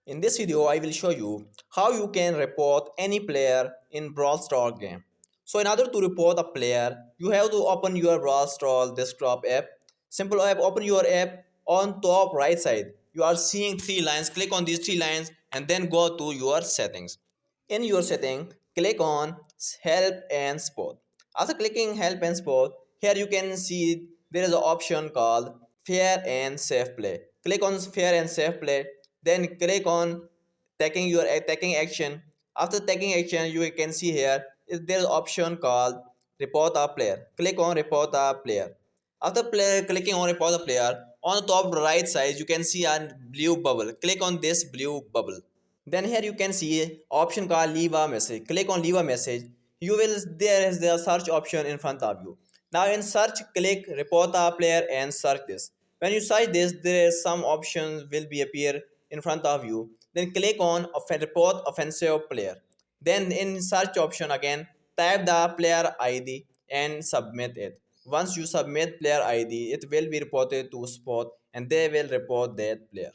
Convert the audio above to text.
In this video, I will show you how you can report any player in Brawl Stars game. So in order to report a player, you have to open your Brawl Stars desktop app. Simple app, open your app on top right side. You are seeing three lines. Click on these three lines and then go to your settings. In your setting, click on help and support. After clicking help and support, here you can see there is an option called fair and safe play. Click on fair and safe play, then click on taking action. After taking action, you can see here there is an option called report a player. Click on report a player. After clicking on report a player, on the top right side you can see a blue bubble. Click on this blue bubble. Then here you can see option called leave a message. Click on leave a message. You will there is the search option in front of you. Now in search, click report a player and search this. When you search this, there is some options will be appear in front of you. Then click on report offensive player. Then in search option again, type the player ID and submit it. Once you submit player ID, it will be reported to support and they will report that player.